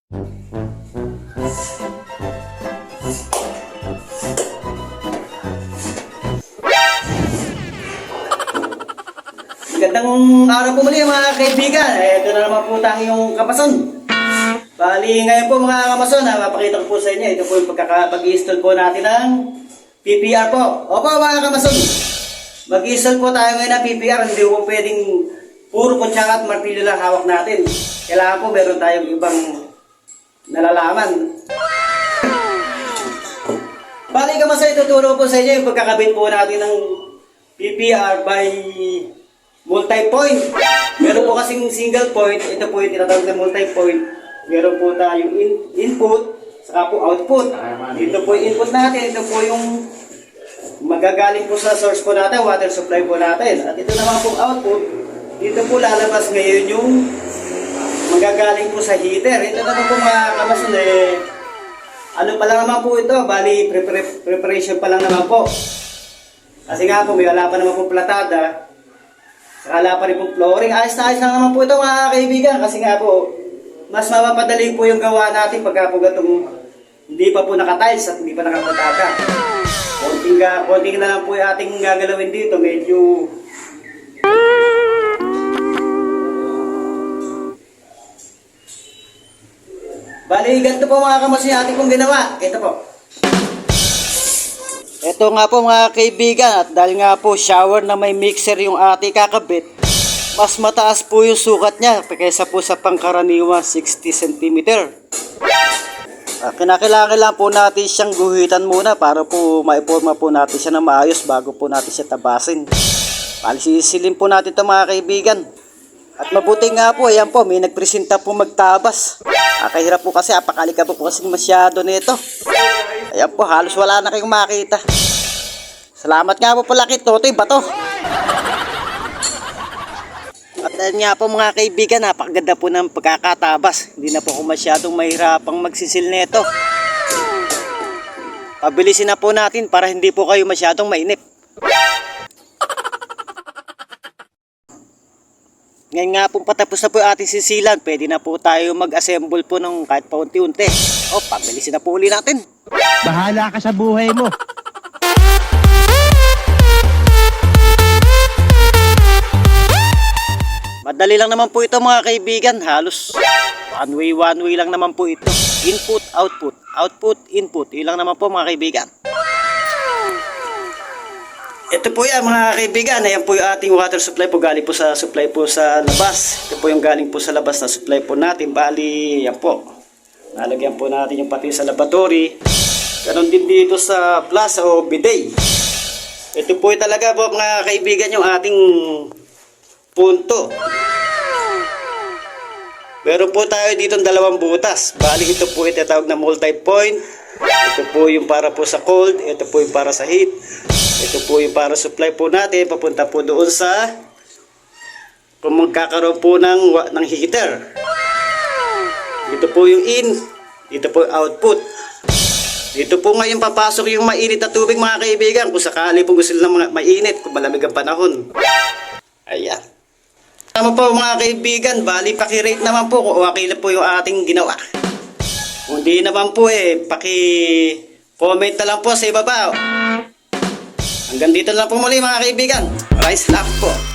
Gandang araw po muli mga kaibigan. Ito na naman po tayong kamason. Bali ngayon po mga kamason, mapakita ko po sa inyo. Ito po yung pag-i-install po natin ng PPR po. Opo mga kamason, mag-i-install po tayo ngayon ng PPR. Hindi po pwedeng puro kutsara at martilyo lang hawak natin. Kailangan po meron tayong ibang nalalaman. Bali kamason, ituturo po sa inyo yung pagkakabit po natin ng PPR by multi-point. Meron po kasing single point. Ito po yung tinatawag na multi-point. Meron po tayong input, saka po output. Ito po yung input natin. Ito po yung magagaling po sa source po natin, water supply po natin. At ito naman po output. Dito po lalabas ngayon yung magagaling po sa heater. Ito naman po mga kamason ano pa lang naman po ito. Bali, preparation pa lang naman po. Kasi nga po, may wala pa naman po platada. Wala pa rin pong flooring. Ayos na ayos lang naman po ito mga kaibigan. Kasi nga po, mas mapapadali po yung gawa natin pagka po gatong hindi pa po nakatiles at hindi pa nakaplatada. Konting na lang po yung ating gagalawin dito. Medyo bali, ganito po mga kamos yung ating pong ginawa. Ito po. Ito nga po mga kaibigan, at dahil nga po shower na may mixer yung ating kakabit, mas mataas po yung sukat niya kaysa po sa pangkaraniwang 60 cm. Kinakailangan po natin siyang guhitan muna para po maiporma po natin siya na maayos bago po natin siya tabasin. Palisisilin po natin ito mga kaibigan. At mabuti nga po, ayan po, may nagpresenta po magtabas. Kahirap po kasi, apakalika po kasi masyado nito. Ayan po, halos wala na kayong makita. Salamat nga po pala kay Totoy Bato. At ayan nga po mga kaibigan, napakaganda po ng pagkakatabas. Hindi na po ako masyadong mahirapang magsisil nito. Pabilisin na po natin para hindi po kayo masyadong mainip. Ngayon nga po patapos na po yung ating sisilan, pwede na po tayo mag-assemble po ng kahit paunti-unti. O, pabilisin na po uli natin. Bahala ka sa buhay mo. Madali lang naman po ito mga kaibigan. Halos one way lang naman po ito. Input, output, output, input. Ilang naman po mga kaibigan. Ito po yan mga kaibigan. Ayan po yung ating water supply po. Galing po sa supply po sa labas. Ito po yung galing po sa labas na supply po natin. Bali, yan po. Nalagyan po natin yung pati sa laboratory. Ganon din dito sa plus o bidet. Ito po yung talaga po mga kaibigan yung ating punto. Meron po tayo dito dalawang butas. Bali ito po itatawag na multi-point. Ito po yung para po sa cold. Ito po yung para sa heat. Ito po yung para supply po natin. Papunta po doon sa kung magkakaroon po ng heater. Dito po yung in. Dito po yung output. Dito po ngayon papasok yung mainit na tubig mga kaibigan. Kung sakali po gusto nila mainit, kung malamig ang panahon. Ayan. Tama po mga kaibigan, bali paki-rate naman po kung okay na po yung ating ginawa. Kung di naman po paki-comment na lang po sa ibaba. Hanggang dito lang po muli mga kaibigan. Maraming salamat po.